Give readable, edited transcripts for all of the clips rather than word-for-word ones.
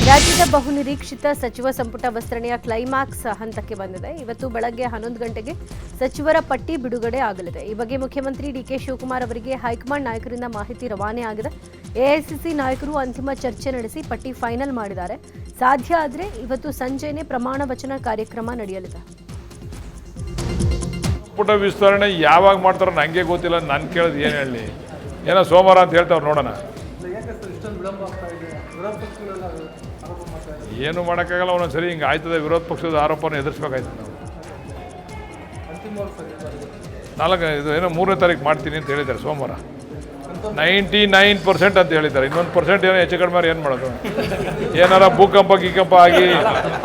ರಾಜ್ಯದ ಬಹುನಿರೀಕ್ಷಿತ ಸಚಿವ ಸಂಪುಟ ವಿಸ್ತರಣೆಯ ಕ್ಲೈಮ್ಯಾಕ್ಸ್ ಹಂತಕ್ಕೆ ಬಂದಿದೆ. ಇವತ್ತು ಬೆಳಗ್ಗೆ 11 ಗಂಟೆಗೆ ಸಚಿವರ ಪಟ್ಟಿ ಬಿಡುಗಡೆ ಆಗಲಿದೆ. ಈ ಬಗ್ಗೆ ಮುಖ್ಯಮಂತ್ರಿ ಡಿಕೆ ಶಿವಕುಮಾರ್ ಅವರಿಗೆ ಹೈಕಮಾಂಡ್ ನಾಯಕರಿಂದ ಮಾಹಿತಿ ರವಾನೆ ಆಗಿದೆ. ಎಐಸಿಸಿ ನಾಯಕರು ಅಂತಿಮ ಚರ್ಚೆ ನಡೆಸಿ ಪಟ್ಟಿ ಫೈನಲ್ ಮಾಡಿದ್ದಾರೆ. ಸಾಧ್ಯ ಆದರೆ ಇವತ್ತು ಸಂಜೆನೇ ಪ್ರಮಾಣ ವಚನ ಕಾರ್ಯಕ್ರಮ ನಡೆಯಲಿದೆ. ಸಂಪುಟ ವಿಸ್ತರಣೆ ಯಾವಾಗ ಮಾಡ್ತಾರೋ ನನಗೆ ಗೊತ್ತಿಲ್ಲ. ನಾನು ಕೇಳಿದ್ ಏನು ಹೇಳಿ, ಏನೋ ಸೋಮವಾರ ಅಂತ ಹೇಳ್ತಾವ್ರು, ನೋಡೋಣ. ಏನು ಮಾಡೋಕ್ಕಾಗಲ್ಲ. ಒಂದೊಂದ್ಸರಿ ಹಿಂಗೆ ಆಯ್ತದೆ. ವಿರೋಧ ಪಕ್ಷದ ಆರೋಪವನ್ನು ಎದುರಿಸ್ಬೇಕಾಯ್ತು. ನಾವು ಇದು 3ನೇ ತಾರೀಕು ಮಾಡ್ತೀನಿ ಅಂತ ಹೇಳಿದ್ದಾರೆ ಸೋಮವಾರ. 99% ಅಂತ ಹೇಳಿದ್ದಾರೆ. ಇನ್ನೊಂದು % ಏನೋ ಹೆಚ್ಚು ಕಡಿಮೆ ಏನು ಮಾಡೋದು? ಏನಾರ ಭೂಕಂಪ ಗೀಕಂಪ ಆಗಿ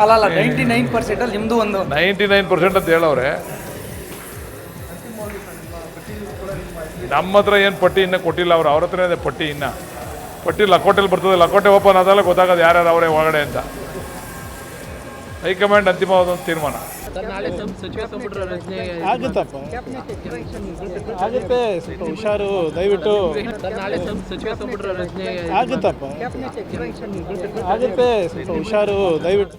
99% ಅಂತ ಹೇಳವ್ರೆ. ನಮ್ಮ ಹತ್ರ ಏನು ಪಟ್ಟಿ ಇನ್ನೂ ಕೊಟ್ಟಿಲ್ಲ. ಅವ್ರ ಹತ್ರ ಇದೆ ಪಟ್ಟಿ. ಇನ್ನು ಪಟ್ಟಿ ಲಕೋಟೆಲಿ ಬರ್ತದೆ. ಲಕೋಟೆ ಓಪನ್ ಆದಲ್ಲ ಗೊತ್ತಾಗೋದು ಯಾರ್ಯಾರು ಅವರೇ ಒಳಗಡೆ ಅಂತ. ಹೈಕಮಾಂಡ್ ಅಂತಿಮವಾದ ಒಂದು ತೀರ್ಮಾನ ಆಗುತ್ತಪ್ಪ. ಆಗುತ್ತೆ, ಸ್ವಲ್ಪ ಹುಷಾರು ದಯವಿಟ್ಟು. ಆಗುತ್ತಪ್ಪ, ಆಗುತ್ತೆ, ಸ್ವಲ್ಪ ಹುಷಾರು ದಯವಿಟ್ಟು.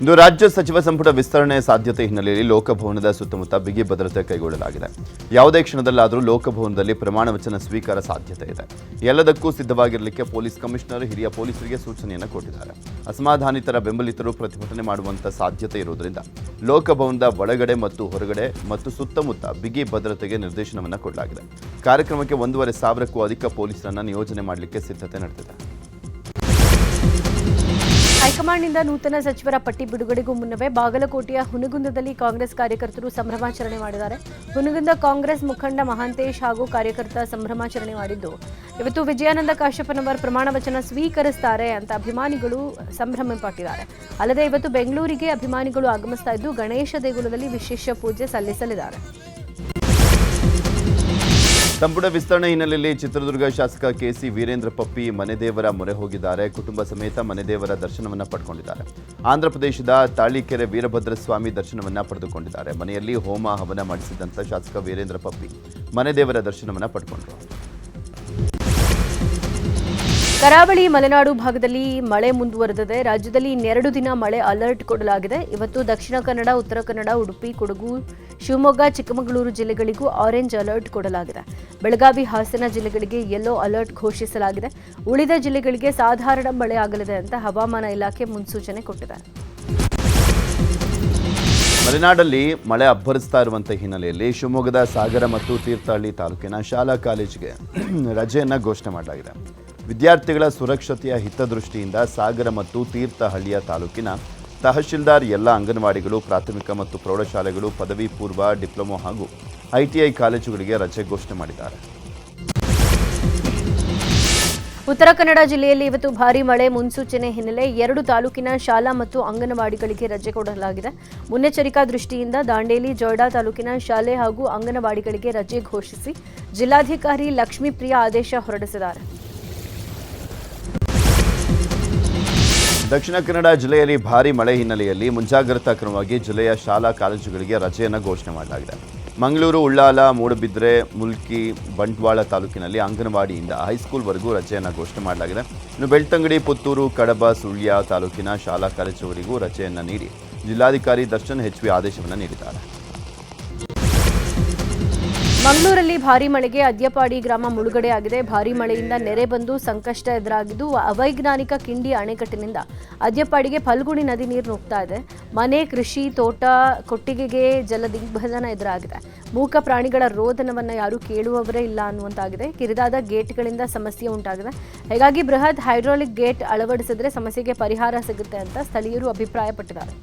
ಇಂದು ರಾಜ್ಯ ಸಚಿವ ಸಂಪುಟ ವಿಸ್ತರಣೆ ಸಾಧ್ಯತೆ ಹಿನ್ನೆಲೆಯಲ್ಲಿ ಲೋಕಭವನದ ಸುತ್ತಮುತ್ತ ಬಿಗಿ ಭದ್ರತೆ ಕೈಗೊಳ್ಳಲಾಗಿದೆ. ಯಾವುದೇ ಕ್ಷಣದಲ್ಲಾದರೂ ಲೋಕಭವನದಲ್ಲಿ ಪ್ರಮಾಣ ವಚನ ಸ್ವೀಕಾರ ಸಾಧ್ಯತೆ ಇದೆ. ಎಲ್ಲದಕ್ಕೂ ಸಿದ್ಧವಾಗಿರಲಿಕ್ಕೆ ಪೊಲೀಸ್ ಕಮಿಷನರ್ ಹಿರಿಯ ಪೊಲೀಸರಿಗೆ ಸೂಚನೆಯನ್ನು ಕೊಟ್ಟಿದ್ದಾರೆ. ಅಸಮಾಧಾನಿತರ ಬೆಂಬಲಿತರು ಪ್ರತಿಭಟನೆ ಮಾಡುವಂಥ ಸಾಧ್ಯತೆ ಇರುವುದರಿಂದ ಲೋಕಭವನದ ಒಳಗಡೆ ಮತ್ತು ಹೊರಗಡೆ ಮತ್ತು ಸುತ್ತಮುತ್ತ ಬಿಗಿ ಭದ್ರತೆಗೆ ನಿರ್ದೇಶನವನ್ನು ಕೊಡಲಾಗಿದೆ. ಕಾರ್ಯಕ್ರಮಕ್ಕೆ 1,500ಕ್ಕೂ ಅಧಿಕ ಪೊಲೀಸರನ್ನು ನಿಯೋಜನೆ ಮಾಡಲಿಕ್ಕೆ ಸಿದ್ಧತೆ ನಡೆದಿದೆ. ಹೈಕಮಾಂಡ್ನಿಂದ ನೂತನ ಸಚಿವರ ಪಟ್ಟಿ ಬಿಡುಗಡೆಗೂ ಮುನ್ನವೇ ಬಾಗಲಕೋಟೆಯ ಹುನಗುಂದದಲ್ಲಿ ಕಾಂಗ್ರೆಸ್ ಕಾರ್ಯಕರ್ತರು ಸಂಭ್ರಮಾಚರಣೆ ಮಾಡಿದ್ದಾರೆ. ಹುನಗುಂದ ಕಾಂಗ್ರೆಸ್ ಮುಖಂಡ ಮಹಾಂತೇಶ್ ಹಾಗೂ ಕಾರ್ಯಕರ್ತ ಸಂಭ್ರಮಾಚರಣೆ ಮಾಡಿದ್ದು, ಇವತ್ತು ವಿಜಯಾನಂದ ಕಾಶ್ಯಪ್ಪನವರ ಪ್ರಮಾಣ ವಚನ ಸ್ವೀಕರಿಸುತ್ತಾರೆ ಅಂತ ಅಭಿಮಾನಿಗಳು ಸಂಭ್ರಮ ಪಟ್ಟಿದ್ದಾರೆ. ಅಲ್ಲದೆ ಇವತ್ತು ಬೆಂಗಳೂರಿಗೆ ಅಭಿಮಾನಿಗಳು ಆಗಮಿಸ್ತಾ ಇದ್ದು ಗಣೇಶ ದೇಗುಲದಲ್ಲಿ ವಿಶೇಷ ಪೂಜೆ ಸಲ್ಲಿಸಲಿದ್ದಾರೆ. ಸಂಪುಟ ವಿಸ್ತರಣೆ ಹಿನ್ನೆಲೆಯಲ್ಲಿ ಚಿತ್ರದುರ್ಗ ಶಾಸಕ ಕೆಸಿ ವೀರೇಂದ್ರ ಪಪ್ಪಿ ಮನೆದೇವರ ಮೊರೆ ಹೋಗಿದ್ದಾರೆ. ಕುಟುಂಬ ಸಮೇತ ಮನೆದೇವರ ದರ್ಶನವನ್ನು ಪಡೆದುಕೊಂಡಿದ್ದಾರೆ. ಆಂಧ್ರಪ್ರದೇಶದ ತಾಳಿಕೆರೆ ವೀರಭದ್ರಸ್ವಾಮಿ ದರ್ಶನವನ್ನು ಪಡೆದುಕೊಂಡಿದ್ದಾರೆ. ಮನೆಯಲ್ಲಿ ಹೋಮ ಹವನ ಮಾಡಿಸಿದಂಥ ಶಾಸಕ ವೀರೇಂದ್ರ ಪಪ್ಪಿ ಮನೆದೇವರ ದರ್ಶನವನ್ನು ಪಡೆದುಕೊಂಡರು. ಕರಾವಳಿ ಮಲೆನಾಡು ಭಾಗದಲ್ಲಿ ಮಳೆ ಮುಂದುವರೆದಿದೆ. ರಾಜ್ಯದಲ್ಲಿ ಇನ್ನೆರಡು ದಿನ ಮಳೆ ಅಲರ್ಟ್ ಕೊಡಲಾಗಿದೆ. ಇವತ್ತು ದಕ್ಷಿಣ ಕನ್ನಡ, ಉತ್ತರ ಕನ್ನಡ, ಉಡುಪಿ, ಕೊಡಗು, ಶಿವಮೊಗ್ಗ, ಚಿಕ್ಕಮಗಳೂರು ಜಿಲ್ಲೆಗಳಿಗೂ ಆರೆಂಜ್ ಅಲರ್ಟ್ ಕೊಡಲಾಗಿದೆ. ಬೆಳಗಾವಿ, ಹಾಸನ ಜಿಲ್ಲೆಗಳಿಗೆ ಯೆಲ್ಲೋ ಅಲರ್ಟ್ ಘೋಷಿಸಲಾಗಿದೆ. ಉಳಿದ ಜಿಲ್ಲೆಗಳಿಗೆ ಸಾಧಾರಣ ಮಳೆ ಆಗಲಿದೆ ಅಂತ ಹವಾಮಾನ ಇಲಾಖೆ ಮುನ್ಸೂಚನೆ ಕೊಟ್ಟಿದೆ. ಮಲೆನಾಡಲ್ಲಿ ಮಳೆ ಅಬ್ಬರಿಸ್ತಾ ಇರುವಂಥ ಹಿನ್ನೆಲೆಯಲ್ಲಿ ಶಿವಮೊಗ್ಗದ ಸಾಗರ ಮತ್ತು ತೀರ್ಥಹಳ್ಳಿ ತಾಲೂಕಿನ ಶಾಲಾ ಕಾಲೇಜಿಗೆ ರಜೆಯನ್ನು ಘೋಷಣೆ ಮಾಡಲಾಗಿದೆ. ವಿದ್ಯಾರ್ಥಿಗಳ ಸುರಕ್ಷತೆಯ ಹಿತದೃಷ್ಟಿಯಿಂದ ಸಾಗರ ಮತ್ತು ತೀರ್ಥಹಳ್ಳಿಯ ತಾಲೂಕಿನ ತಹಶೀಲ್ದಾರ್ ಎಲ್ಲ ಅಂಗನವಾಡಿಗಳು, ಪ್ರಾಥಮಿಕ ಮತ್ತು ಪ್ರೌಢಶಾಲೆಗಳು, ಪದವಿ ಪೂರ್ವ, ಡಿಪ್ಲೊಮೊ ಹಾಗೂ ಐಟಿಐ ಕಾಲೇಜುಗಳಿಗೆ ರಜೆ ಘೋಷಣೆ ಮಾಡಿದ್ದಾರೆ. ಉತ್ತರ ಕನ್ನಡ ಜಿಲ್ಲೆಯಲ್ಲಿ ಇವತ್ತು ಭಾರೀ ಮಳೆ ಮುನ್ಸೂಚನೆ ಹಿನ್ನೆಲೆ 2 ತಾಲೂಕಿನ ಶಾಲಾ ಮತ್ತು ಅಂಗನವಾಡಿಗಳಿಗೆ ರಜೆ ಕೊಡಲಾಗಿದೆ. ಮುನ್ನೆಚ್ಚರಿಕಾ ದೃಷ್ಟಿಯಿಂದ ದಾಂಡೇಲಿ, ಜೊಯ್ಡಾ ತಾಲೂಕಿನ ಶಾಲೆ ಹಾಗೂ ಅಂಗನವಾಡಿಗಳಿಗೆ ರಜೆ ಘೋಷಿಸಿ ಜಿಲ್ಲಾಧಿಕಾರಿ ಲಕ್ಷ್ಮೀಪ್ರಿಯಾ ಆದೇಶ ಹೊರಡಿಸಿದ್ದಾರೆ. ದಕ್ಷಿಣ ಕನ್ನಡ ಜಿಲ್ಲೆಯಲ್ಲಿ ಭಾರೀ ಮಳೆ ಹಿನ್ನೆಲೆಯಲ್ಲಿ ಮುಂಜಾಗ್ರತಾ ಕ್ರಮವಾಗಿ ಜಿಲ್ಲೆಯ ಶಾಲಾ ಕಾಲೇಜುಗಳಿಗೆ ರಜೆಯನ್ನು ಘೋಷಣೆ ಮಾಡಲಾಗಿದೆ. ಮಂಗಳೂರು, ಉಳ್ಳಾಲ, ಮೂಡಬಿದ್ರೆ, ಮುಲ್ಕಿ, ಬಂಟ್ವಾಳ ತಾಲೂಕಿನಲ್ಲಿ ಅಂಗನವಾಡಿಯಿಂದ ಹೈಸ್ಕೂಲ್ವರೆಗೂ ರಜೆಯನ್ನು ಘೋಷಣೆ ಮಾಡಲಾಗಿದೆ. ಇನ್ನು ಬೆಳ್ತಂಗಡಿ, ಪುತ್ತೂರು, ಕಡಬ, ಸುಳ್ಯ ತಾಲೂಕಿನ ಶಾಲಾ ಕಾಲೇಜುಗಳಿಗೂ ರಜೆಯನ್ನು ನೀಡಿ ಜಿಲ್ಲಾಧಿಕಾರಿ ದರ್ಶನ್ HV ಆದೇಶವನ್ನು ನೀಡಿದ್ದಾರೆ. ಮಂಗಳೂರಲ್ಲಿ ಭಾರೀ ಮಳೆಗೆ ಅದ್ಯಪಾಡಿ ಗ್ರಾಮ ಮುಳುಗಡೆಯಾಗಿದೆ. ಭಾರೀ ಮಳೆಯಿಂದ ನೆರೆ ಬಂದು ಸಂಕಷ್ಟ ಎದುರಾಗಿದ್ದು ಅವೈಜ್ಞಾನಿಕ ಕಿಂಡಿ ಅಣೆಕಟ್ಟಿನಿಂದ ಅದ್ಯಪಾಡಿಗೆ ಫಲ್ಗುಣಿ ನದಿ ನೀರು ನುಗ್ತಾ ಇದೆ. ಮನೆ, ಕೃಷಿ, ತೋಟ, ಕೊಟ್ಟಿಗೆಗೆ ಜಲ ದಿಗ್ಬಂಧನ ಎದುರಾಗಿದೆ. ಮೂಕ ಪ್ರಾಣಿಗಳ ರೋದನವನ್ನು ಯಾರೂ ಕೇಳುವವರೇ ಇಲ್ಲ ಅನ್ನುವಂತಾಗಿದೆ. ಕಿರಿದಾದ ಗೇಟ್ಗಳಿಂದ ಸಮಸ್ಯೆ ಉಂಟಾಗಿದೆ. ಹೀಗಾಗಿ ಬೃಹತ್ ಹೈಡ್ರಾಲಿಕ್ ಗೇಟ್ ಅಳವಡಿಸಿದ್ರೆ ಸಮಸ್ಯೆಗೆ ಪರಿಹಾರ ಸಿಗುತ್ತೆ ಅಂತ ಸ್ಥಳೀಯರು ಅಭಿಪ್ರಾಯಪಟ್ಟಿದ್ದಾರೆ.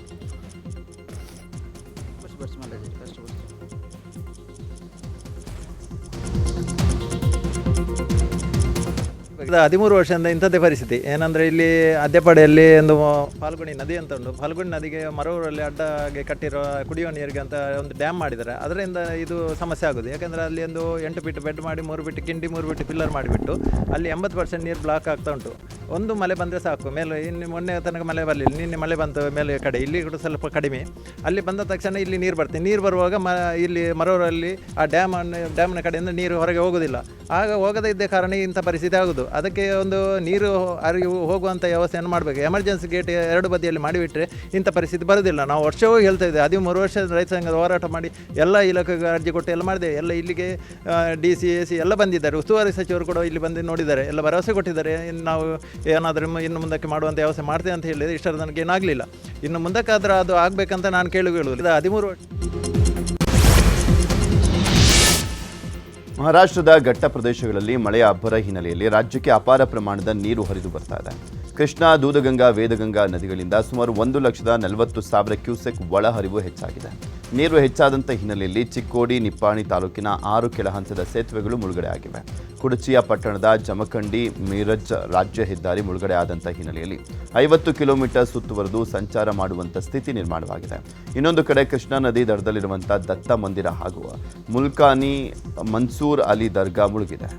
13 ವರ್ಷದಿಂದ ಇಂಥದ್ದೇ ಪರಿಸ್ಥಿತಿ. ಏನಂದರೆ ಇಲ್ಲಿ ಅದ್ದೆಪಾಡಿಯಲ್ಲಿ ಒಂದು ಫಾಲ್ಗುಣಿ ನದಿ ಅಂತ ಉಂಟು. ಫಾಲ್ಗುಣಿ ನದಿಗೆ ಮರೂರಲ್ಲಿ ಅಡ್ಡಗೆ ಕಟ್ಟಿರೋ ಕುಡಿಯುವ ನೀರಿಗೆ ಅಂತ ಒಂದು ಡ್ಯಾಮ್ ಮಾಡಿದ್ದಾರೆ. ಅದರಿಂದ ಇದು ಸಮಸ್ಯೆ ಆಗೋದು. ಯಾಕೆಂದರೆ ಅಲ್ಲಿ ಒಂದು 8 ಫೀಟ್ ಬೆಡ್ ಮಾಡಿ 3 ಫೀಟ್ ಕಿಂಡಿ 3 ಫೀಟ್ ಪಿಲ್ಲರ್ ಮಾಡಿಬಿಟ್ಟು ಅಲ್ಲಿ 80% ನೀರು ಬ್ಲಾಕ್ ಆಗ್ತಾ ಉಂಟು. ಒಂದು ಮಳೆ ಬಂದರೆ ಸಾಕು. ಮೇಲೆ ಇನ್ನು ಮೊನ್ನೆ ತನಕ ಮಳೆ ಬರಲಿಲ್ಲ, ನಿನ್ನೆ ಮಳೆ ಬಂತು ಮೇಲೆ ಕಡೆ, ಇಲ್ಲಿ ಕೂಡ ಸ್ವಲ್ಪ ಕಡಿಮೆ. ಅಲ್ಲಿ ಬಂದ ತಕ್ಷಣ ಇಲ್ಲಿ ನೀರು ಬರ್ತದೆ. ನೀರು ಬರುವಾಗ ಇಲ್ಲಿ ಮರೂರಲ್ಲಿ ಆ ಡ್ಯಾಮ್ನ ಕಡೆಯಿಂದ ನೀರು ಹೊರಗೆ ಹೋಗೋದಿಲ್ಲ. ಆಗ ಹೋಗದೇ ಇದ್ದ ಕಾರಣ ಇಂಥ ಪರಿಸ್ಥಿತಿ ಆಗೋದು. ಅದಕ್ಕೆ ಒಂದು ನೀರು ಹರಿವು ಹೋಗುವಂಥ ವ್ಯವಸ್ಥೆಯನ್ನು ಮಾಡಬೇಕು. ಎಮರ್ಜೆನ್ಸಿ ಗೇಟ್ ಎರಡು ಬದಿಯಲ್ಲಿ ಮಾಡಿಬಿಟ್ರೆ ಇಂಥ ಪರಿಸ್ಥಿತಿ ಬರೋದಿಲ್ಲ. ನಾವು ವರ್ಷವೂ ಹೇಳ್ತಾ ಇದ್ದೇವೆ, 13 ವರ್ಷ ರೈತ ಸಂಘದ ಹೋರಾಟ ಮಾಡಿ ಎಲ್ಲ ಇಲಾಖೆಗೆ ಅರ್ಜಿ ಕೊಟ್ಟು ಎಲ್ಲ ಮಾಡಿದೆ. ಎಲ್ಲ ಇಲ್ಲಿಗೆ DC AC ಎಲ್ಲ ಬಂದಿದ್ದಾರೆ. ಉಸ್ತುವಾರಿ ಸಚಿವರು ಕೂಡ ಇಲ್ಲಿ ಬಂದು ನೋಡಿದ್ದಾರೆ, ಎಲ್ಲ ಭರವಸೆ ಕೊಟ್ಟಿದ್ದಾರೆ. ನಾವು ಏನಾದರೂ ಇನ್ನು ಮುಂದಕ್ಕೆ ಮಾಡುವಂಥ ವ್ಯವಸ್ಥೆ ಮಾಡ್ತೇವೆ ಅಂತ ಹೇಳಿದರೆ ಇಷ್ಟರ ತನಕ ಏನಾಗಲಿಲ್ಲ. ಇನ್ನು ಮುಂದಕ್ಕಾದ್ರೆ ಅದು ಆಗಬೇಕಂತ ನಾನು ಕೇಳುವುದು. 13 ವರ್ಷ ಮಹಾರಾಷ್ಟ್ರದ ಘಟ್ಟ ಪ್ರದೇಶಗಳಲ್ಲಿ ಮಳೆಯ ಅಬ್ಬರ ಹಿನ್ನೆಲೆಯಲ್ಲಿ ರಾಜ್ಯಕ್ಕೆ ಅಪಾರ ಪ್ರಮಾಣದ ನೀರು ಹರಿದು ಬರ್ತಾ ಇದೆ. ಕೃಷ್ಣಾ, ದೂದಗಂಗಾ, ವೇದಗಂಗಾ ನದಿಗಳಿಂದ ಸುಮಾರು 1,40,000 ಕ್ಯೂಸೆಕ್ ಒಳಹರಿವು ಹೆಚ್ಚಾಗಿದೆ. ನೀರು ಹೆಚ್ಚಾದಂಥ ಹಿನ್ನೆಲೆಯಲ್ಲಿ ಚಿಕ್ಕೋಡಿ, ನಿಪ್ಪಾಣಿ ತಾಲೂಕಿನ 6 ಕೆಳಹಂತದ ಸೇತುವೆಗಳು ಮುಳುಗಡೆ ಆಗಿವೆ. ಕುಡಚಿಯ ಪಟ್ಟಣದ ಜಮಖಂಡಿ ಮೀರಜ್ ರಾಜ್ಯ ಹೆದ್ದಾರಿ ಮುಳುಗಡೆ ಆದಂಥ ಹಿನ್ನೆಲೆಯಲ್ಲಿ 50 ಕಿಲೋಮೀಟರ್ ಸುತ್ತುವರೆದು ಸಂಚಾರ ಮಾಡುವಂಥ ಸ್ಥಿತಿ ನಿರ್ಮಾಣವಾಗಿದೆ. ಇನ್ನೊಂದು ಕಡೆ ಕೃಷ್ಣಾ ನದಿ ದಡದಲ್ಲಿರುವಂಥ ದತ್ತ ಮಂದಿರ ಹಾಗೂ ಮುಲ್ಕಾನಿ ಮನ್ಸೂರ್ ಅಲಿ ದರ್ಗಾ ಮುಳುಗಿದೆ.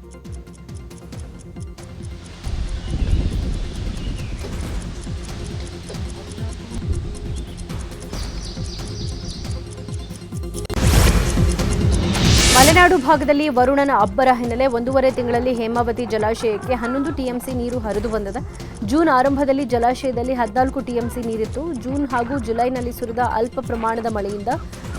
ಮಲೆನಾಡು ಭಾಗದಲ್ಲಿ ವರುಣನ ಅಬ್ಬರ ಹಿನ್ನೆಲೆ 1.5 ತಿಂಗಳಲ್ಲಿ ಹೇಮಾವತಿ ಜಲಾಶಯಕ್ಕೆ 11 TMC ನೀರು ಹರಿದು ಬಂದಿದೆ. ಜೂನ್ ಆರಂಭದಲ್ಲಿ ಜಲಾಶಯದಲ್ಲಿ 14 TMC ನೀರಿತ್ತು. ಜೂನ್ ಹಾಗೂ ಜುಲೈನಲ್ಲಿ ಸುರಿದ ಅಲ್ಪ ಪ್ರಮಾಣದ ಮಳೆಯಿಂದ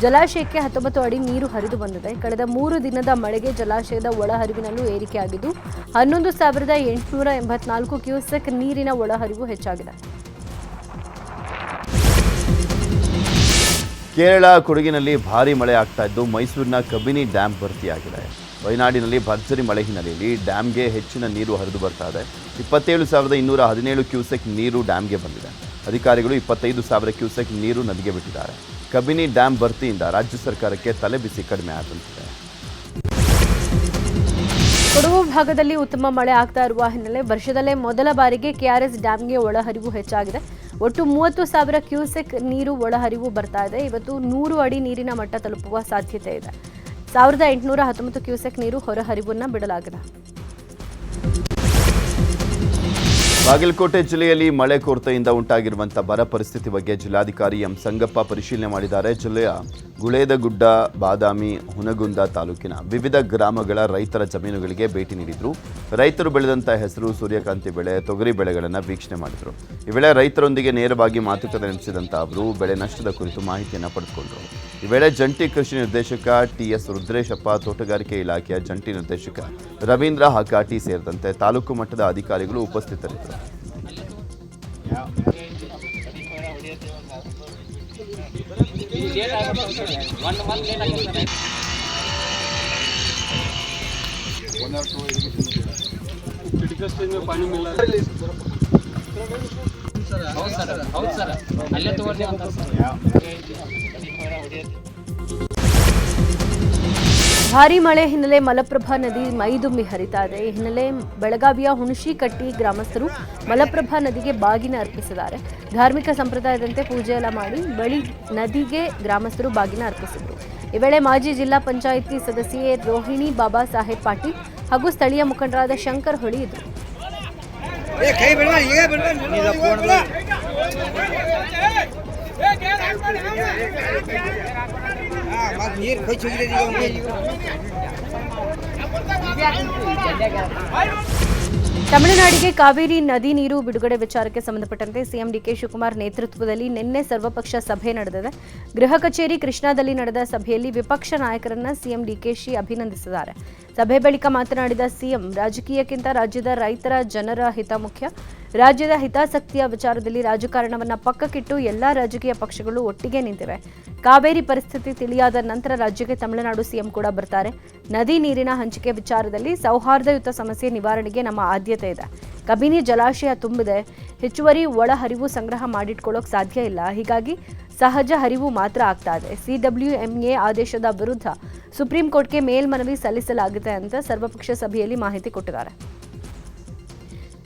ಜಲಾಶಯಕ್ಕೆ 19 ಅಡಿ ನೀರು ಹರಿದು ಬಂದಿದೆ. ಕಳೆದ 3 ದಿನದ ಮಳೆಗೆ ಜಲಾಶಯದ ಒಳಹರಿವಿನಲ್ಲೂ ಏರಿಕೆಯಾಗಿದ್ದು 11,884 ಕ್ಯೂಸೆಕ್ ನೀರಿನ ಒಳಹರಿವು ಹೆಚ್ಚಾಗಿದೆ. ಕೇರಳ ಕೊಡಗಿನಲ್ಲಿ ಭಾರೀ ಮಳೆ ಆಗ್ತಾ ಇದ್ದು ಮೈಸೂರಿನ ಕಬಿನಿ ಡ್ಯಾಮ್ ಭರ್ತಿಯಾಗಿದೆ. ವಯನಾಡಿನಲ್ಲಿ ಭರ್ಜರಿ ಮಳೆ ಹಿನ್ನೆಲೆಯಲ್ಲಿ ಡ್ಯಾಮ್ಗೆ ಹೆಚ್ಚಿನ ನೀರು ಹರಿದು ಬರ್ತಾ ಇದೆ. 27,217 ಕ್ಯೂಸೆಕ್ ನೀರು ಡ್ಯಾಮ್ಗೆ ಬಂದಿದೆ. ಅಧಿಕಾರಿಗಳು 25,000 ಕ್ಯೂಸೆಕ್ ನೀರು ನದಿಗೆ ಬಿಟ್ಟಿದ್ದಾರೆ. ಕಬಿನಿ ಡ್ಯಾಮ್ ಭರ್ತಿಯಿಂದ ರಾಜ್ಯ ಸರ್ಕಾರಕ್ಕೆ ತಲೆಬಿಸಿ ಕಡಿಮೆ ಆಗುತ್ತಿದೆ. ಕೊಡಗು ಭಾಗದಲ್ಲಿ ಉತ್ತಮ ಮಳೆ ಆಗ್ತಾ ಇರುವ ಹಿನ್ನೆಲೆ ವರ್ಷದಲ್ಲೇ ಮೊದಲ ಬಾರಿಗೆ KRS ಡ್ಯಾಮ್ಗೆ ಒಳಹರಿವು ಹೆಚ್ಚಾಗಿದೆ. ಒಟ್ಟು 30,000 ಕ್ಯೂಸೆಕ್ ನೀರು ಒಳಹರಿವು ಬರ್ತಾ ಇದೆ. ಇವತ್ತು 100 ಅಡಿ ನೀರಿನ ಮಟ್ಟ ತಲುಪುವ ಸಾಧ್ಯತೆ ಇದೆ. 1,819 ಕ್ಯೂಸೆಕ್ ನೀರು ಹೊರಹರಿವನ್ನು ಬಿಡಲಾಗಿದೆ. ಬಾಗಲಕೋಟೆ ಜಿಲ್ಲೆಯಲ್ಲಿ ಮಳೆ ಕೊರತೆಯಿಂದ ಉಂಟಾಗಿರುವಂಥ ಬರ ಪರಿಸ್ಥಿತಿ ಬಗ್ಗೆ ಜಿಲ್ಲಾಧಿಕಾರಿ ಎಂ ಸಂಗಪ್ಪ ಪರಿಶೀಲನೆ ಮಾಡಿದ್ದಾರೆ. ಜಿಲ್ಲೆಯ ಗುಳೇದಗುಡ್ಡ, ಬಾದಾಮಿ, ಹುನಗುಂದ ತಾಲೂಕಿನ ವಿವಿಧ ಗ್ರಾಮಗಳ ರೈತರ ಜಮೀನುಗಳಿಗೆ ಭೇಟಿ ನೀಡಿದರು. ರೈತರು ಬೆಳೆದಂಥ ಹೆಸರು, ಸೂರ್ಯಕಾಂತಿ ಬೆಳೆ, ತೊಗರಿ ಬೆಳೆಗಳನ್ನು ವೀಕ್ಷಣೆ ಮಾಡಿದರು. ಈ ವೇಳೆ ರೈತರೊಂದಿಗೆ ನೇರವಾಗಿ ಮಾತುಕತೆ ನಡೆಸಿದಂಥ ಅವರು ಬೆಳೆ ನಷ್ಟದ ಕುರಿತು ಮಾಹಿತಿಯನ್ನು ಪಡೆದುಕೊಂಡರು. ಈ ವೇಳೆ ಜಂಟಿ ಕೃಷಿ ನಿರ್ದೇಶಕ TS ರುದ್ರೇಶಪ್ಪ, ತೋಟಗಾರಿಕೆ ಇಲಾಖೆಯ ಜಂಟಿ ನಿರ್ದೇಶಕ ರವೀಂದ್ರ ಹಾಕಾಟಿ ಸೇರಿದಂತೆ ತಾಲೂಕು ಮಟ್ಟದ ಅಧಿಕಾರಿಗಳು ಉಪಸ್ಥಿತರಿದ್ದರು. ಭಾರೀ ಮಳೆ ಹಿನ್ನೆಲೆ ಮಲಪ್ರಭಾ ನದಿ ಮೈದುಂಬಿ ಹರಿತಾ ಇದೆ. ಈ ಹಿನ್ನೆಲೆ ಬೆಳಗಾವಿಯ ಹುಣಶಿಕಟ್ಟಿ ಗ್ರಾಮಸ್ಥರು ಮಲಪ್ರಭಾ ನದಿಗೆ ಬಾಗಿನ ಅರ್ಪಿಸಿದ್ದಾರೆ. ಧಾರ್ಮಿಕ ಸಂಪ್ರದಾಯದಂತೆ ಪೂಜೆ ಎಲ್ಲ ಮಾಡಿ ಬಳಿ ನದಿಗೆ ಗ್ರಾಮಸ್ಥರು ಬಾಗಿನ ಅರ್ಪಿಸಿದರು. ಈ ವೇಳೆ ಮಾಜಿ ಜಿಲ್ಲಾ ಪಂಚಾಯಿತಿ ಸದಸ್ಯೆ ರೋಹಿಣಿ ಬಾಬಾ ಸಾಹೇಬ್ ಪಾಟೀಲ್ ಹಾಗೂ ಸ್ಥಳೀಯ ಮುಖಂಡರಾದ ಶಂಕರ್ ಹೊಳಿ ಇದ್ದರು. ತಮಿಳುನಾಡಿಗೆ ಕಾವೇರಿ ನದಿ ನೀರು ಬಿಡುಗಡೆ ವಿಚಾರಕ್ಕೆ ಸಂಬಂಧಪಟ್ಟಂತೆ ಸಿಎಂ DK ಶಿವಕುಮಾರ್ ನೇತೃತ್ವದಲ್ಲಿ ನಿನ್ನೆ ಸರ್ವಪಕ್ಷ ಸಭೆ ನಡೆದಿದೆ. ಗೃಹ ಕಚೇರಿ ಕೃಷ್ಣಾದಲ್ಲಿ ನಡೆದ ಸಭೆಯಲ್ಲಿ ವಿಪಕ್ಷ ನಾಯಕರನ್ನ ಸಿಎಂ DKಶಿ ಅಭಿನಂದಿಸಿದ್ದಾರೆ. ಸಭೆ ಬಳಿಕ ಮಾತನಾಡಿದ ಸಿಎಂ, ರಾಜಕೀಯಕ್ಕಿಂತ ರಾಜ್ಯದ ರೈತರ ಜನರ ಹಿತ ಮುಖ್ಯ. ರಾಜ್ಯದ ಹಿತಾಸಕ್ತಿಯ ವಿಚಾರದಲ್ಲಿ ರಾಜಕಾರಣವನ್ನ ಪಕ್ಕಕ್ಕಿಟ್ಟು ಎಲ್ಲಾ ರಾಜಕೀಯ ಪಕ್ಷಗಳು ಒಟ್ಟಿಗೆ ನಿಂತಿವೆ. ಕಾವೇರಿ ಪರಿಸ್ಥಿತಿ ತಿಳಿಯಾದ ನಂತರ ರಾಜ್ಯಕ್ಕೆ ತಮಿಳುನಾಡು ಸಿಎಂ ಕೂಡ ಬರ್ತಾರೆ. ನದಿ ನೀರಿನ ಹಂಚಿಕೆ ವಿಚಾರದಲ್ಲಿ ಸೌಹಾರ್ದಯುತ ಸಮಸ್ಯೆ ನಿವಾರಣೆಗೆ ನಮ್ಮ ಆದ್ಯತೆ ಇದೆ. ಕಬಿನಿ ಜಲಾಶಯ ತುಂಬಿದೆ, ಹೆಚ್ಚುವರಿ ಒಳ ಹರಿವು ಸಂಗ್ರಹ ಮಾಡಿಟ್ಕೊಳ್ಳೋಕೆ ಸಾಧ್ಯ ಇಲ್ಲ. ಹೀಗಾಗಿ ಸಹಜ ಹರಿವು ಮಾತ್ರ ಆಗ್ತಾ ಇದೆ. CWMA ಆದೇಶದ ವಿರುದ್ಧ ಸುಪ್ರೀಂ ಕೋರ್ಟ್ಗೆ ಮೇಲ್ಮನವಿ ಸಲ್ಲಿಸಲಾಗಿದೆ ಅಂತ ಸರ್ವಪಕ್ಷ ಸಭೆಯಲ್ಲಿ ಮಾಹಿತಿ ಕೊಟ್ಟಿದ್ದಾರೆ.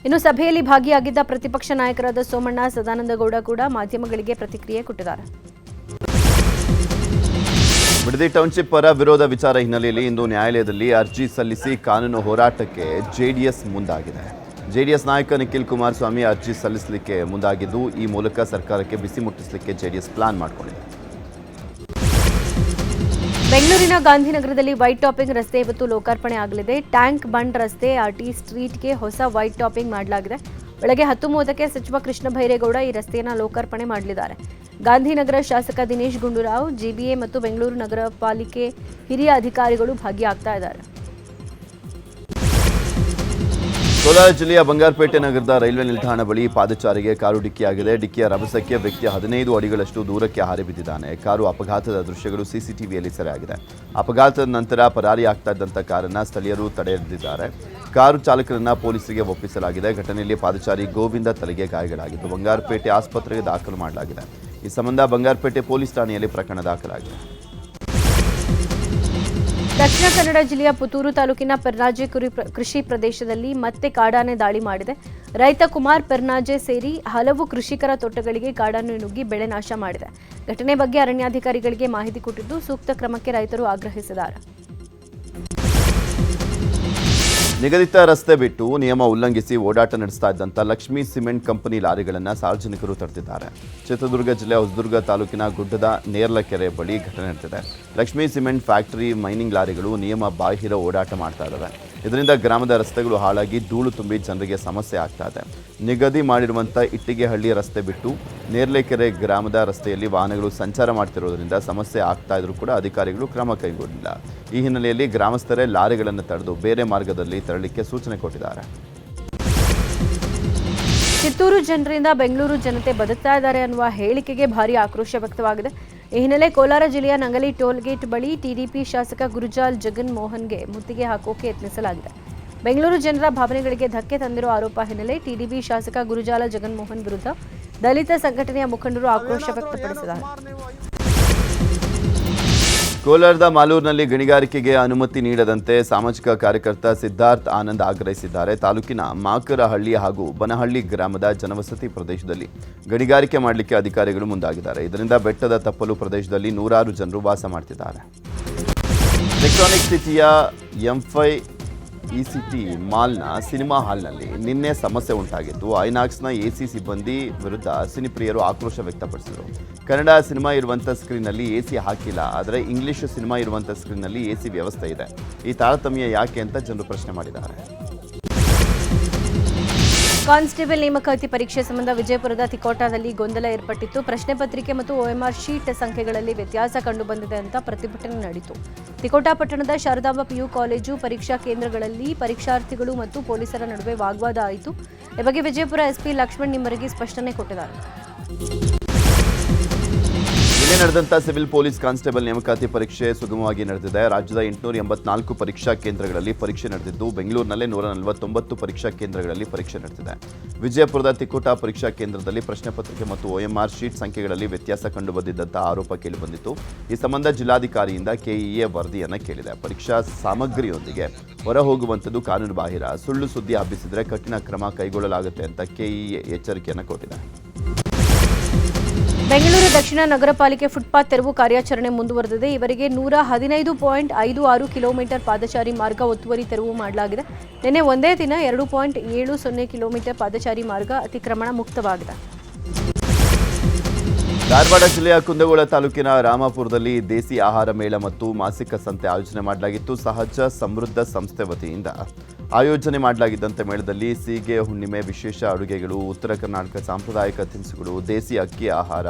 ಇನ್ನು ಸಭೆಯಲ್ಲಿ ಭಾಗಿಯಾಗಿದ್ದ ಪ್ರತಿಪಕ್ಷ ನಾಯಕರಾದ ಸೋಮಣ್ಣ, ಸದಾನಂದಗೌಡ ಕೂಡ ಮಾಧ್ಯಮಗಳಿಗೆ ಪ್ರತಿಕ್ರಿಯೆ ಕೊಟ್ಟಿದ್ದಾರೆ. ಬಿಡದಿ ಟೌನ್ಶಿಪ್ ಪರ ವಿರೋಧ ವಿಚಾರ ಹಿನ್ನೆಲೆಯಲ್ಲಿ ಇಂದು ನ್ಯಾಯಾಲಯದಲ್ಲಿ ಅರ್ಜಿ ಸಲ್ಲಿಸಿ ಕಾನೂನು ಹೋರಾಟಕ್ಕೆ JDS ಮುಂದಾಗಿದೆ. ಜೆಡಿಎಸ್ ನಾಯಕ ನಿಖಿಲ್ ಕುಮಾರಸ್ವಾಮಿ ಅರ್ಜಿ ಸಲ್ಲಿಸಲಿಕ್ಕೆ ಮುಂದಾಗಿದ್ದು ಈ ಮೂಲಕ ಸರ್ಕಾರಕ್ಕೆ ಬಿಸಿ ಮುಟ್ಟಿಸಲಿಕ್ಕೆ ಜೆಡಿಎಸ್ ಪ್ಲಾನ್ ಮಾಡಿಕೊಂಡಿದೆ. ಬೆಂಗಳೂರಿನ ಗಾಂಧಿನಗರದಲ್ಲಿ ವೈಟ್ ಟಾಪಿಂಗ್ ರಸ್ತೆ ಇವತ್ತು ಲೋಕಾರ್ಪಣೆ ಆಗಲಿದೆ. ಟ್ಯಾಂಕ್ ಬಂಡ್ ರಸ್ತೆ ಆರ್ಟಿ ಸ್ಟ್ರೀಟ್ಗೆ ಹೊಸ ವೈಟ್ ಟಾಪಿಂಗ್ ಮಾಡಲಾಗಿದೆ. ಬೆಳಗ್ಗೆ 10:30ಕ್ಕೆ ಸಚಿವ ಕೃಷ್ಣ ಬೈರೇಗೌಡ ಈ ರಸ್ತೆಯನ್ನು ಲೋಕಾರ್ಪಣೆ ಮಾಡಲಿದ್ದಾರೆ. ಗಾಂಧಿನಗರ ಶಾಸಕ ದಿನೇಶ್ ಗುಂಡೂರಾವ್, ಜಿಬಿಎ ಮತ್ತು ಬೆಂಗಳೂರು ನಗರ ಪಾಲಿಕೆ ಹಿರಿಯ ಅಧಿಕಾರಿಗಳು ಭಾಗಿಯಾಗ್ತಾ ಇದ್ದಾರೆ. ಕೋಲಾರ ಜಿಲ್ಲೆಯ ಬಂಗಾರಪೇಟೆ ನಗರದ ರೈಲ್ವೆ ನಿಲ್ದಾಣ ಬಳಿ ಪಾದಚಾರಿಗೆ ಕಾರು ಡಿಕ್ಕಿಯಾಗಿದೆ. ಡಿಕ್ಕಿಯ ರಭಸಕ್ಕೆ ವ್ಯಕ್ತಿ 15 ಅಡಿಗಳಷ್ಟು ದೂರಕ್ಕೆ ಹಾರಿ ಬಿದ್ದಿದ್ದಾನೆ. ಕಾರು ಅಪಘಾತದ ದೃಶ್ಯಗಳು ಸಿಸಿಟಿವಿಯಲ್ಲಿ ಸೆರೆಯಾಗಿದೆ. ಅಪಘಾತದ ನಂತರ ಪರಾರಿಯಾಗ್ತಾ ಇದ್ದಂಥ ಕಾರನ್ನು ಸ್ಥಳೀಯರು ತಡೆಹಿಡಿದಿದ್ದಾರೆ. ಕಾರು ಚಾಲಕರನ್ನ ಪೊಲೀಸರಿಗೆ ಒಪ್ಪಿಸಲಾಗಿದೆ. ಘಟನೆಯಲ್ಲಿ ಪಾದಚಾರಿ ಗೋವಿಂದ ತಲೆಗೆ ಗಾಯಗಳಾಗಿದ್ದು ಬಂಗಾರಪೇಟೆ ಆಸ್ಪತ್ರೆಗೆ ದಾಖಲು ಮಾಡಲಾಗಿದೆ. ಈ ಸಂಬಂಧ ಬಂಗಾರಪೇಟೆ ಪೊಲೀಸ್ ಠಾಣೆಯಲ್ಲಿ ಪ್ರಕರಣ ದಾಖಲಾಗಿದೆ. ದಕ್ಷಿಣ ಕನ್ನಡ ಜಿಲ್ಲೆಯ ಪುತ್ತೂರು ತಾಲೂಕಿನ ಪೆರ್ನಾಜೆ ಕೃಷಿ ಪ್ರದೇಶದಲ್ಲಿ ಮತ್ತೆ ಕಾಡಾನೆ ದಾಳಿ ಮಾಡಿದೆ. ರೈತ ಕುಮಾರ್ ಪೆರ್ನಾಜೆ ಸೇರಿ ಹಲವು ಕೃಷಿಕರ ತೋಟಗಳಿಗೆ ಕಾಡಾನೆ ನುಗ್ಗಿ ಬೆಳೆ ನಾಶ ಮಾಡಿದೆ. ಘಟನೆ ಬಗ್ಗೆ ಅರಣ್ಯಾಧಿಕಾರಿಗಳಿಗೆ ಮಾಹಿತಿ ಕೊಟ್ಟಿದ್ದು ಸೂಕ್ತ ಕ್ರಮಕ್ಕೆ ರೈತರು ಆಗ್ರಹಿಸಿದ್ದಾರೆ. ನಿಗದಿತ ರಸ್ತೆ ಬಿಟ್ಟು ನಿಯಮ ಉಲ್ಲಂಘಿಸಿ ಓಡಾಟ ನಡೆಸ್ತಾ ಇದ್ದಂಥ ಲಕ್ಷ್ಮೀ ಸಿಮೆಂಟ್ ಕಂಪನಿ ಲಾರಿಗಳನ್ನು ಸಾರ್ವಜನಿಕರು ತಡೆದಿದ್ದಾರೆ. ಚಿತ್ರದುರ್ಗ ಜಿಲ್ಲೆ ಹೊಸದುರ್ಗ ತಾಲೂಕಿನ ಗುಡ್ಡದ ನೇರ್ಲಕೆರೆ ಬಳಿ ಘಟನೆ ನಡೆದಿದೆ. ಲಕ್ಷ್ಮೀ ಸಿಮೆಂಟ್ ಫ್ಯಾಕ್ಟರಿ ಮೈನಿಂಗ್ ಲಾರಿಗಳು ನಿಯಮ ಬಾಹಿರ ಓಡಾಟ ಮಾಡ್ತಾ ಇದ್ದಾವೆ. ಇದರಿಂದ ಗ್ರಾಮದ ರಸ್ತೆಗಳು ಹಾಳಾಗಿ ಧೂಳು ತುಂಬಿ ಜನರಿಗೆ ಸಮಸ್ಯೆ ಆಗ್ತಾ ಇದೆ. ನಿಗದಿ ಮಾಡಿರುವಂಥ ಇಟ್ಟಿಗೆಹಳ್ಳಿ ರಸ್ತೆ ಬಿಟ್ಟು ನೇರ್ಲೆಕೆರೆ ಗ್ರಾಮದ ರಸ್ತೆಯಲ್ಲಿ ವಾಹನಗಳು ಸಂಚಾರ ಮಾಡ್ತಿರೋದ್ರಿಂದ ಸಮಸ್ಯೆ ಆಗ್ತಾ ಇದ್ರೂ ಕೂಡ ಅಧಿಕಾರಿಗಳು ಕ್ರಮ ಕೈಗೊಂಡಿಲ್ಲ. ಈ ಹಿನ್ನೆಲೆಯಲ್ಲಿ ಗ್ರಾಮಸ್ಥರೇ ಲಾರಿಗಳನ್ನು ತಡೆದು ಬೇರೆ ಮಾರ್ಗದಲ್ಲಿ ತೆರಳಿಕ್ಕೆ ಸೂಚನೆ ಕೊಟ್ಟಿದ್ದಾರೆ. ಚಿತ್ತೂರು ಜನರಿಂದ ಬೆಂಗಳೂರು ಜನತೆ ಬದುಕ್ತಾ ಇದ್ದಾರೆ ಅನ್ನುವ ಹೇಳಿಕೆಗೆ ಭಾರಿ ಆಕ್ರೋಶ ವ್ಯಕ್ತವಾಗಿದೆ. ಈ ಹಿನ್ನೆಲೆ ಕೋಲಾರ ಜಿಲ್ಲೆಯ ನಂಗಲಿ ಟೋಲ್ ಗೇಟ್ ಬಳಿ ಟಿಡಿಪಿ ಶಾಸಕ ಗುರುಜಾಲ್ ಜಗನ್ ಮೋಹನ್ಗೆ ಮುತ್ತಿಗೆ ಹಾಕೋಕೆ ಯತ್ನಿಸಲಾಗಿದೆ. ಬೆಂಗಳೂರು ಜನರ ಭಾವನೆಗಳಿಗೆ ಧಕ್ಕೆ ತಂದಿರೋ ಆರೋಪ ಹಿನ್ನೆಲೆ ಟಿಡಿಪಿ ಶಾಸಕ ಗುರುಜಾಲ ಜಗನ್ಮೋಹನ್ ವಿರುದ್ಧ ದಲಿತ ಸಂಘಟನೆಯ ಮುಖಂಡರು ಆಕ್ರೋಶ ವ್ಯಕ್ತಪಡಿಸಿದ್ದಾರೆ. ಕೋಲಾರದ ಮಾಲೂರಿನಲ್ಲಿ ಗಣಿಗಾರಿಕೆಗೆ ಅನುಮತಿ ನೀಡದಂತೆ ಸಾಮಾಜಿಕ ಕಾರ್ಯಕರ್ತ ಸಿದ್ಧಾರ್ಥ್ ಆನಂದ್ ಆಗ್ರಹಿಸಿದ್ದಾರೆ. ತಾಲೂಕಿನ ಮಾಕರಹಳ್ಳಿ ಹಾಗೂ ಬನಹಳ್ಳಿ ಗ್ರಾಮದ ಜನವಸತಿ ಪ್ರದೇಶದಲ್ಲಿ ಗಣಿಗಾರಿಕೆ ಮಾಡಲಿಕ್ಕೆ ಅಧಿಕಾರಿಗಳು ಮುಂದಾಗಿದ್ದಾರೆ. ಇದರಿಂದ ಬೆಟ್ಟದ ತಪ್ಪಲು ಪ್ರದೇಶದಲ್ಲಿ ನೂರಾರು ಜನರು ವಾಸ ಮಾಡ್ತಿದ್ದಾರೆ. ಎಲೆಕ್ಟ್ರಾನಿಕ್ ಸಿಟಿಯ ಎಂ5 ಇಸಿಟಿ ಮಾಲ್ನ ಸಿನಿಮಾ ಹಾಲ್ನಲ್ಲಿ ನಿನ್ನೆ ಸಮಸ್ಯೆ ಉಂಟಾಗಿತ್ತು. ಐನಾಕ್ಸ್ನ ಎಸಿ ಸಿಬ್ಬಂದಿ ವಿರುದ್ಧ ಸಿನಿಪ್ರಿಯರು ಆಕ್ರೋಶ ವ್ಯಕ್ತಪಡಿಸಿದರು. ಕನ್ನಡ ಸಿನಿಮಾ ಇರುವಂಥ ಸ್ಕ್ರೀನ್ನಲ್ಲಿ ಎಸಿ ಹಾಕಿಲ್ಲ, ಆದರೆ ಇಂಗ್ಲಿಷ್ ಸಿನಿಮಾ ಇರುವಂಥ ಸ್ಕ್ರೀನ್ನಲ್ಲಿ ಎಸಿ ವ್ಯವಸ್ಥೆ ಇದೆ. ಈ ತಾರತಮ್ಯ ಯಾಕೆ ಅಂತ ಜನರು ಪ್ರಶ್ನೆ ಮಾಡಿದ್ದಾರೆ. ಕಾನ್ಸ್ಟೇಬಲ್ ನೇಮಕಾತಿ ಪರೀಕ್ಷೆ ಸಂಬಂಧ ವಿಜಯಪುರದ ತಿಕೋಟಾದಲ್ಲಿ ಗೊಂದಲ ಏರ್ಪಟ್ಟಿತ್ತು. ಪ್ರಶ್ನೆ ಪತ್ರಿಕೆ ಮತ್ತು OMR ಶೀಟ್ ಸಂಖ್ಯೆಗಳಲ್ಲಿ ವ್ಯತ್ಯಾಸ ಕಂಡುಬಂದಿದೆ ಅಂತ ಪ್ರತಿಭಟನೆ ನಡೆಯಿತು. ತಿಕೋಟಾ ಪಟ್ಟಣದ ಶಾರದಾಂಬಾ PU ಕಾಲೇಜು ಪರೀಕ್ಷಾ ಕೇಂದ್ರಗಳಲ್ಲಿ ಪರೀಕ್ಷಾರ್ಥಿಗಳು ಮತ್ತು ಪೊಲೀಸರ ನಡುವೆ ವಾಗ್ವಾದ ಆಯಿತು. ಈ ಬಗ್ಗೆ ವಿಜಯಪುರ SP ಲಕ್ಷ್ಮಣ್ ನಿಂಬರಗಿ ಸ್ಪಷ್ಟನೆ ಕೊಟ್ಟಿದ್ದಾರೆ. ನಿನ್ನೆ ನಡೆದಂಥ ಸಿವಿಲ್ ಪೊಲೀಸ್ ಕಾನ್ಸ್ಟೇಬಲ್ ನೇಮಕಾತಿ ಪರೀಕ್ಷೆ ಸುಗಮವಾಗಿ ನಡೆದಿದೆ. ರಾಜ್ಯದ 884 ಪರೀಕ್ಷಾ ಕೇಂದ್ರಗಳಲ್ಲಿ ಪರೀಕ್ಷೆ ನಡೆದಿದ್ದು ಬೆಂಗಳೂರಿನಲ್ಲೇ 149 ಪರೀಕ್ಷಾ ಕೇಂದ್ರಗಳಲ್ಲಿ ಪರೀಕ್ಷೆ ನಡೆದಿದೆ. ವಿಜಯಪುರದ ತಿಕೋಟಾ ಪರೀಕ್ಷಾ ಕೇಂದ್ರದಲ್ಲಿ ಪ್ರಶ್ನೆ ಪತ್ರಿಕೆ ಮತ್ತು OMR ಶೀಟ್ ಸಂಖ್ಯೆಗಳಲ್ಲಿ ವ್ಯತ್ಯಾಸ ಕಂಡುಬಂದಿದ್ದಂಥ ಆರೋಪ ಕೇಳಿಬಂದಿತ್ತು. ಈ ಸಂಬಂಧ ಜಿಲ್ಲಾಧಿಕಾರಿಯಿಂದ KEA ವರದಿಯನ್ನು ಕೇಳಿದೆ. ಪರೀಕ್ಷಾ ಸಾಮಗ್ರಿಯೊಂದಿಗೆ ಹೊರ ಹೋಗುವಂಥದ್ದು ಕಾನೂನು ಬಾಹಿರ, ಸುಳ್ಳು ಸುದ್ದಿ ಹಬ್ಬಿಸಿದರೆ ಕಠಿಣ ಕ್ರಮ ಕೈಗೊಳ್ಳಲಾಗುತ್ತೆ ಅಂತ KEA ಎಚ್ಚರಿಕೆಯನ್ನು ಕೊಟ್ಟಿದೆ. ಬೆಂಗಳೂರು ದಕ್ಷಿಣ ನಗರ ಪಾಲಿಕೆ ಫುಟ್ಪಾತ್ ತೆರವು ಕಾರ್ಯಾಚರಣೆ ಮುಂದುವರೆದಿದೆ. ಇವರಿಗೆ 115.56 ಕಿಲೋಮೀಟರ್ ಪಾದಚಾರಿ ಮಾರ್ಗ ಒತ್ತುವರಿ ತೆರವು ಮಾಡಲಾಗಿದೆ. ನಿನ್ನೆ ಒಂದೇ ದಿನ 2.70 ಕಿಲೋಮೀಟರ್ ಪಾದಚಾರಿ ಮಾರ್ಗ ಅತಿಕ್ರಮಣ ಮುಕ್ತವಾಗಿದೆ. ಧಾರವಾಡ ಜಿಲ್ಲೆಯ ಕುಂದಗೋಳ ತಾಲೂಕಿನ ರಾಮಾಪುರದಲ್ಲಿ ದೇಸಿ ಆಹಾರ ಮೇಳ ಮತ್ತು ಮಾಸಿಕ ಸಂತೆ ಆಯೋಜನೆ ಮಾಡಲಾಗಿತ್ತು. ಸಹಜ ಸಮೃದ್ಧ ಸಂಸ್ಥೆ ವತಿಯಿಂದ ಆಯೋಜನೆ ಮಾಡಲಾಗಿದ್ದಂಥ ಮೇಳದಲ್ಲಿ ಸೀಗೆ ಹುಣ್ಣಿಮೆ ವಿಶೇಷ ಅಡುಗೆಗಳು, ಉತ್ತರ ಕರ್ನಾಟಕ ಸಾಂಪ್ರದಾಯಿಕ ತಿನಿಸುಗಳು, ದೇಸಿ ಅಕ್ಕಿ ಆಹಾರ,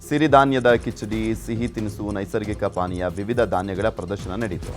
ಸಿರಿಧಾನ್ಯದ ಕಿಚಡಿ, ಸಿಹಿ ತಿನಿಸು, ನೈಸರ್ಗಿಕ ಪಾನೀಯ, ವಿವಿಧ ಧಾನ್ಯಗಳ ಪ್ರದರ್ಶನ ನಡೆಯಿತು.